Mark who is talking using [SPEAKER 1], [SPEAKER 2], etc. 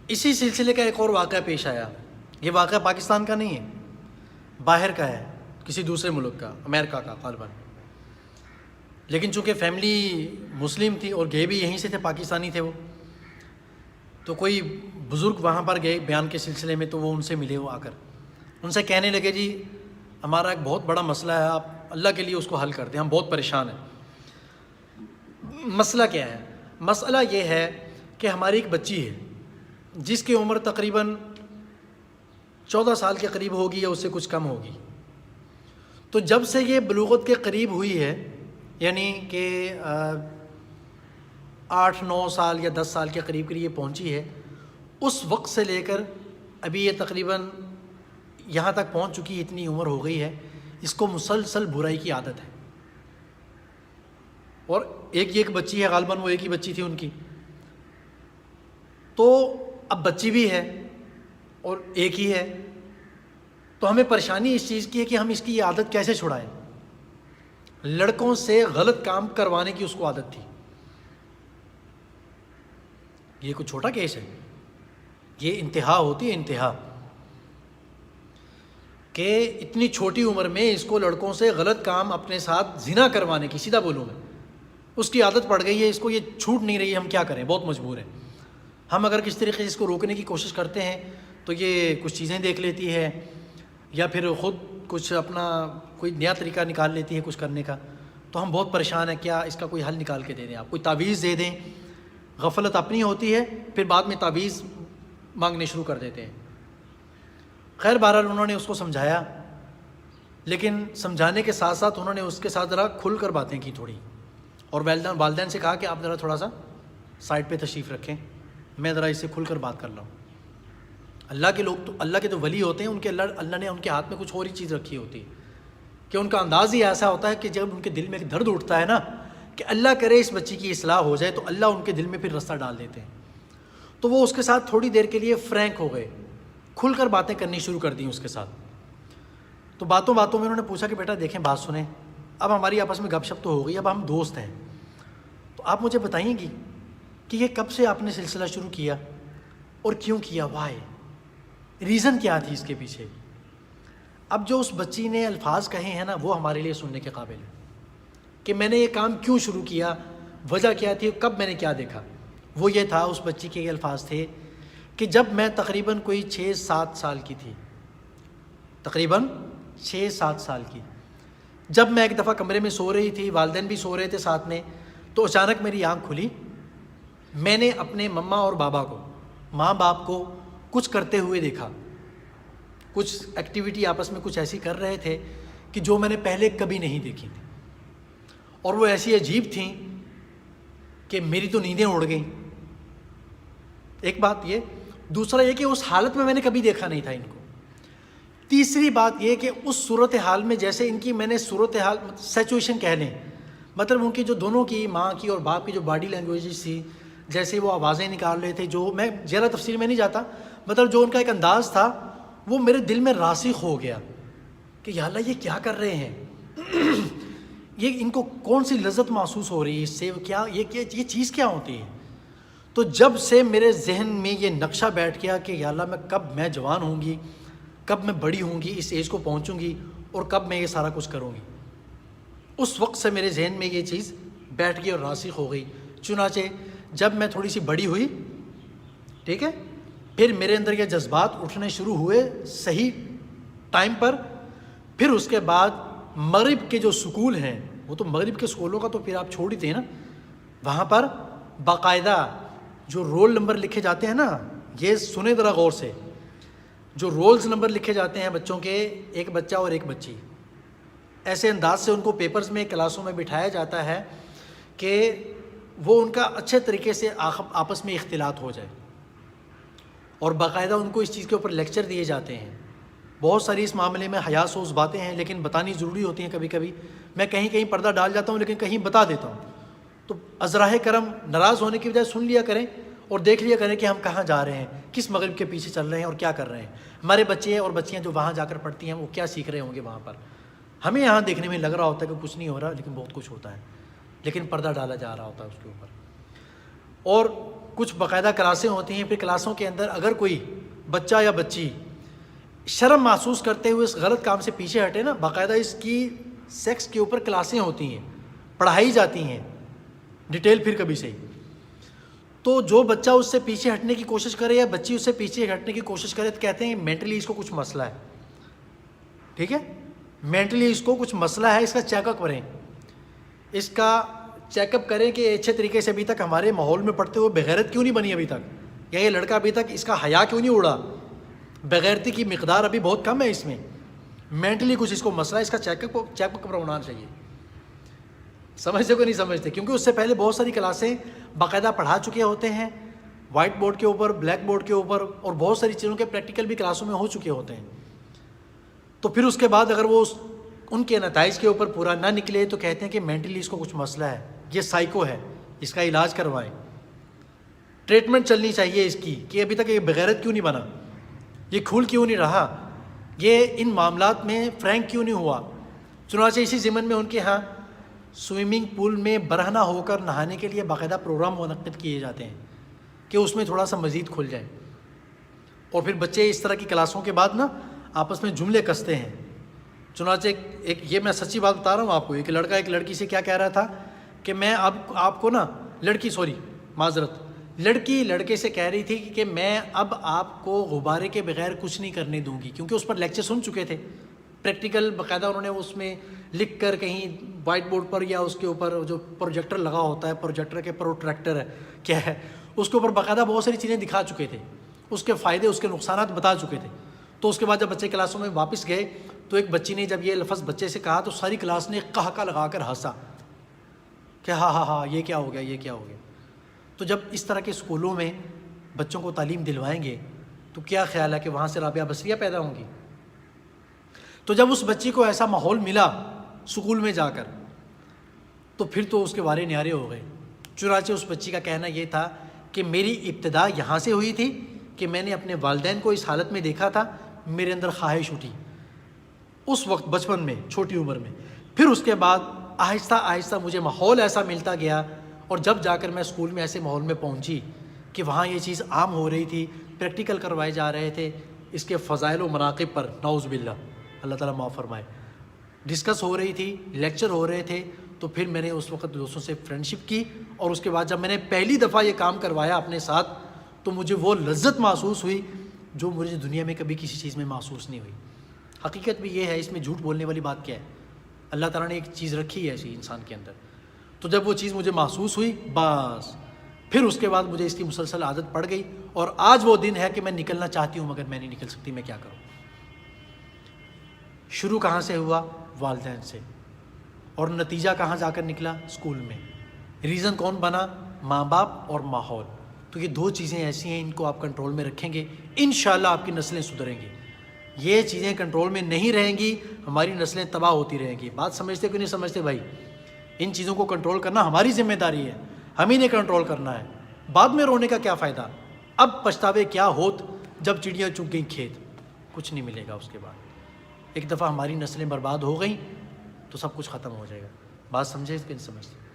[SPEAKER 1] اسی سلسلے کا ایک اور واقعہ پیش آیا. یہ واقعہ پاکستان کا نہیں ہے، باہر کا ہے، کسی دوسرے ملک کا، امریکہ کا غالباً. لیکن چونکہ فیملی مسلم تھی اور گئے بھی یہیں سے تھے، پاکستانی تھے وہ، تو کوئی بزرگ وہاں پر گئے بیان کے سلسلے میں، تو وہ ان سے ملے. وہ آ کر ان سے کہنے لگے جی ہمارا ایک بہت بڑا مسئلہ ہے، آپ اللہ کے لیے اس کو حل کر دیں، ہم بہت پریشان ہیں. مسئلہ کیا ہے؟ مسئلہ یہ ہے کہ ہماری ایک بچی ہے جس کی عمر تقریباً 14 سال کے قریب ہوگی یا اس سے کچھ کم ہوگی. تو جب سے یہ بلوغت کے قریب ہوئی ہے، یعنی کہ 8-9 سال یا 10 سال کے قریب یہ پہنچی ہے، اس وقت سے لے کر ابھی یہ تقریباً یہاں تک پہنچ چکی ہے، اتنی عمر ہو گئی ہے، اس کو مسلسل برائی کی عادت ہے. اور ایک بچی ہے، غالباً وہ ایک ہی بچی تھی ان کی. تو اب بچی بھی ہے اور ایک ہی ہے، تو ہمیں پریشانی اس چیز کی ہے کہ ہم اس کی یہ عادت کیسے چھڑائیں. لڑکوں سے غلط کام کروانے کی اس کو عادت تھی. یہ کوئی چھوٹا کیس ہے، یہ انتہا ہوتی ہے، انتہا، کہ اتنی چھوٹی عمر میں اس کو لڑکوں سے غلط کام اپنے ساتھ زنا کروانے کی، سیدھا بولوں میں، اس کی عادت پڑ گئی ہے. اس کو یہ چھوٹ نہیں رہی ہے، ہم کیا کریں، بہت مجبور ہیں. ہم اگر کس طریقے سے اس کو روکنے کی کوشش کرتے ہیں تو یہ کچھ چیزیں دیکھ لیتی ہے یا پھر خود کچھ اپنا کوئی نیا طریقہ نکال لیتی ہے کچھ کرنے کا. تو ہم بہت پریشان ہیں، کیا اس کا کوئی حل نکال کے دے دیں، آپ کوئی تعویذ دے دیں. غفلت اپنی ہوتی ہے، پھر بعد میں تعویذ مانگنے شروع کر دیتے ہیں. خیر بہرحال انہوں نے اس کو سمجھایا، لیکن سمجھانے کے ساتھ ساتھ انہوں نے اس کے ساتھ ذرا کھل کر باتیں کی تھوڑی، اور والدین سے کہا کہ آپ ذرا تھوڑا سا سائڈ پہ تشریف رکھیں، میں ذرا اس سے کھل کر بات کر رہا ہوں. اللہ کے لوگ تو، اللہ کے جو ولی ہوتے ہیں، ان کے اللہ نے ان کے ہاتھ میں کچھ اور ہی چیز رکھی ہوتی ہے کہ ان کا انداز ہی ایسا ہوتا ہے کہ جب ان کے دل میں ایک درد اٹھتا ہے نا کہ اللہ کرے اس بچی کی اصلاح ہو جائے، تو اللہ ان کے دل میں پھر رستہ ڈال دیتے ہیں. تو وہ اس کے ساتھ تھوڑی دیر کے لیے فرینک ہو گئے، کھل کر باتیں کرنی شروع کر دیں اس کے ساتھ. تو باتوں میں انہوں نے پوچھا کہ بیٹا دیکھیں، بات سنیں، اب ہماری آپس میں گپ شپ تو ہو گئی، اب ہم دوست ہیں، تو آپ مجھے بتائیں گی کہ یہ کب سے آپ نے سلسلہ شروع کیا اور کیوں کیا، وائی، ریزن کیا تھی اس کے پیچھے. اب جو اس بچی نے الفاظ کہے ہیں نا، وہ ہمارے لیے سننے کے قابل ہے کہ میں نے یہ کام کیوں شروع کیا، وجہ کیا تھی، کب میں نے کیا دیکھا. وہ یہ تھا، اس بچی کے یہ الفاظ تھے کہ جب میں تقریباً کوئی 6-7 سال کی تھی، تقریباً 6-7 سال کی، جب میں ایک دفعہ کمرے میں سو رہی تھی، والدین بھی سو رہے تھے ساتھ میں، تو اچانک میری آنکھ کھلی. میں نے اپنے مما اور بابا کو، ماں باپ کو کچھ کرتے ہوئے دیکھا، کچھ ایکٹیویٹی آپس میں کچھ ایسی کر رہے تھے کہ جو میں نے پہلے کبھی نہیں دیکھی تھی، اور وہ ایسی عجیب تھیں کہ میری تو نیندیں اڑ گئیں. ایک بات یہ، دوسرا یہ کہ اس حالت میں نے کبھی دیکھا نہیں تھا ان کو. تیسری بات یہ کہ اس صورتحال میں، جیسے ان کی میں نے صورتحال سچویشن کہہ لیں، مطلب ان کی جو دونوں کی، ماں کی اور باپ کی جو باڈی لینگویجز تھی، جیسے وہ آوازیں نکال رہے تھے، جو میں زیادہ تفصیل میں نہیں جاتا، مطلب جو ان کا ایک انداز تھا، وہ میرے دل میں راسخ ہو گیا کہ یا اللہ یہ کیا کر رہے ہیں، یہ ان کو کون سی لذت محسوس ہو رہی ہے اس سے، کیا یہ چیز کیا ہوتی ہے. تو جب سے میرے ذہن میں یہ نقشہ بیٹھ گیا کہ یا اللہ کب میں جوان ہوں گی، کب میں بڑی ہوں گی، اس ایج کو پہنچوں گی، اور کب میں یہ سارا کچھ کروں گی، اس وقت سے میرے ذہن میں یہ چیز بیٹھ گئی اور راسخ ہو گئی. چنانچہ جب میں تھوڑی سی بڑی ہوئی، ٹھیک ہے، پھر میرے اندر یہ جذبات اٹھنے شروع ہوئے صحیح ٹائم پر. پھر اس کے بعد مغرب کے جو سکول ہیں، وہ تو مغرب کے سکولوں کا تو پھر آپ چھوڑ ہی دیں نا، وہاں پر باقاعدہ جو رول نمبر لکھے جاتے ہیں نا، یہ سنیں ذرا غور سے، جو رولز نمبر لکھے جاتے ہیں بچوں کے، ایک بچہ اور ایک بچی، ایسے انداز سے ان کو پیپرز میں، کلاسوں میں بٹھایا جاتا ہے کہ وہ ان کا اچھے طریقے سے آپس میں اختلاط ہو جائے، اور باقاعدہ ان کو اس چیز کے اوپر لیکچر دیے جاتے ہیں. بہت ساری اس معاملے میں حیا سوز باتیں ہیں، لیکن بتانی ضروری ہوتی ہیں. کبھی کبھی میں کہیں پردہ ڈال جاتا ہوں، لیکن کہیں بتا دیتا ہوں. تو عذراہ کرم ناراض ہونے کی بجائے سن لیا کریں اور دیکھ لیا کریں کہ ہم کہاں جا رہے ہیں، کس مغرب کے پیچھے چل رہے ہیں اور کیا کر رہے ہیں. ہمارے بچے اور بچیاں جو وہاں جا کر پڑھتی ہیں، وہ کیا سیکھ رہے ہوں گے وہاں پر. ہمیں یہاں دیکھنے میں لگ رہا ہوتا ہے کہ کچھ نہیں ہو رہا، لیکن بہت کچھ ہوتا ہے، لیکن پردہ ڈالا جا رہا ہوتا ہے اس کے اوپر. اور کچھ باقاعدہ کلاسیں ہوتی ہیں، پھر کلاسوں کے اندر اگر کوئی بچہ یا بچی شرم محسوس کرتے ہوئے اس غلط کام سے پیچھے ہٹے نا، باقاعدہ اس کی سیکس کے اوپر کلاسیں ہوتی ہیں، پڑھائی جاتی ہیں ڈیٹیل پھر کبھی سے. تو جو بچہ اس سے پیچھے ہٹنے کی کوشش کرے یا بچی اس سے پیچھے ہٹنے کی کوشش کرے تو کہتے ہیں مینٹلی اس کو کچھ مسئلہ ہے. ٹھیک ہے، مینٹلی اس کو کچھ مسئلہ ہے، اس کا چیک اپ کریں، اس کا چیک اپ کریں کہ اچھے طریقے سے ابھی تک ہمارے ماحول میں پڑھتے ہوئے بغیرت کیوں نہیں بنی ابھی تک، یا یہ لڑکا ابھی تک اس کا حیا کیوں نہیں اڑا، بغیرتی کی مقدار ابھی بہت کم ہے اس میں، مینٹلی کچھ اس کو مسئلہ ہے، اس کا چیک اپ کروانا چاہیے. سمجھتے کو نہیں سمجھتے، کیونکہ اس سے پہلے بہت ساری کلاسیں باقاعدہ پڑھا چکے ہوتے ہیں، وائٹ بورڈ کے اوپر، بلیک بورڈ کے اوپر، اور بہت ساری چیزوں کے پریکٹیکل بھی کلاسوں میں ہو چکے ہوتے ہیں. تو پھر اس کے بعد اگر وہ ان کے نتائج کے اوپر پورا نہ نکلے تو کہتے ہیں کہ مینٹلی اس کو کچھ مسئلہ ہے، یہ سائیکو ہے، اس کا علاج کروائیں. ٹریٹمنٹ چلنی چاہیے اس کی کہ ابھی تک یہ بغیرت کیوں نہیں بنا، یہ کھل کیوں نہیں رہا، یہ ان معاملات میں فرینک کیوں نہیں ہوا. چنانچہ اسی ضمن میں ان کے ہاں سوئمنگ پول میں برہنہ ہو کر نہانے کے لیے باقاعدہ پروگرام منعقد کیے جاتے ہیں کہ اس میں تھوڑا سا مزید کھل جائے. اور پھر بچے اس طرح کی کلاسوں کے بعد نا آپس میں جملے کستے ہیں. چنانچہ ایک یہ میں سچی بات بتا رہا ہوں آپ کو، ایک لڑکا ایک لڑکی سے کیا کہہ رہا تھا کہ میں اب آپ کو نا لڑکی لڑکے سے کہہ رہی تھی کہ میں اب آپ کو غبارے کے بغیر کچھ نہیں کرنے دوں گی، کیونکہ اس پر لیکچر سن چکے تھے پریکٹیکل باقاعدہ، انہوں نے اس میں لکھ کر کہیں وائٹ بورڈ پر یا اس کے اوپر جو پروجیکٹر لگا ہوتا ہے، پروجیکٹر کے پروٹریکٹر ہے کیا ہے، اس کے اوپر باقاعدہ بہت ساری چیزیں دکھا چکے تھے، اس کے فائدے اس کے نقصانات بتا چکے تھے. تو اس کے بعد جب بچے کلاسوں میں واپس گئے تو ایک بچی نے جب یہ لفظ بچے سے کہا تو ساری کلاس نے قہقہ لگا کر ہنسا کہ ہاں ہاں ہاں یہ کیا ہو گیا، یہ کیا ہو گیا. تو جب اس طرح کے اسکولوں میں بچوں کو تعلیم دلوائیں گے تو کیا خیال ہے کہ وہاں سے رابعہ بصریہ پیدا ہوں گی. تو جب اس بچی کو ایسا ماحول ملا اسکول میں جا کر تو پھر تو اس کے وارے نیارے ہو گئے. چنانچہ اس بچی کا کہنا یہ تھا کہ میری ابتدا یہاں سے ہوئی تھی کہ میں نے اپنے والدین کو اس حالت میں دیکھا تھا، میرے اندر خواہش اٹھی اس وقت بچپن میں، چھوٹی عمر میں. پھر اس کے بعد آہستہ آہستہ مجھے ماحول ایسا ملتا گیا، اور جب جا کر میں اسکول میں ایسے ماحول میں پہنچی کہ وہاں یہ چیز عام ہو رہی تھی، پریکٹیکل کروائے جا رہے تھے، اس کے فضائل و مناقب پر نعوذ باللہ اللہ تعالیٰ معاف فرمائے ڈسکس ہو رہی تھی، لیکچر ہو رہے تھے، تو پھر میں نے اس وقت دوستوں سے فرینڈشپ کی. اور اس کے بعد جب میں نے پہلی دفعہ یہ کام کروایا اپنے ساتھ تو مجھے وہ لذت محسوس ہوئی جو مجھے دنیا میں کبھی کسی چیز میں محسوس نہیں ہوئی. حقیقت بھی یہ ہے، اس میں جھوٹ بولنے والی بات کیا ہے، اللہ تعالیٰ نے ایک چیز رکھی ہے ایسی انسان کے اندر. تو جب وہ چیز مجھے محسوس ہوئی بس پھر اس کے بعد مجھے اس کی مسلسل عادت پڑ گئی، اور آج وہ دن ہے کہ میں نکلنا چاہتی ہوں مگر میں نہیں نکل سکتی، میں کیا کروں. شروع کہاں سے ہوا؟ والدین سے، اور نتیجہ کہاں جا کر نکلا؟ اسکول میں. ریزن کون بنا؟ ماں باپ اور ماحول. تو یہ دو چیزیں ایسی ہیں، ان کو آپ کنٹرول میں رکھیں گے انشاءاللہ آپ کی نسلیں سدھریں گی. یہ چیزیں کنٹرول میں نہیں رہیں گی ہماری نسلیں تباہ ہوتی رہیں گی. بات سمجھتے کہ نہیں سمجھتے بھائی؟ ان چیزوں کو کنٹرول کرنا ہماری ذمہ داری ہے، ہم ہی نے کنٹرول کرنا ہے. بعد میں رونے کا کیا فائدہ؟ اب پچھتاوے کیا ہوت جب چڑیاں چگ گئیں کھیت، کچھ نہیں ملے گا اس کے بعد. ایک دفعہ ہماری نسلیں برباد ہو گئیں تو سب کچھ ختم ہو جائے گا. بات سمجھے کہ نہیں سمجھتے؟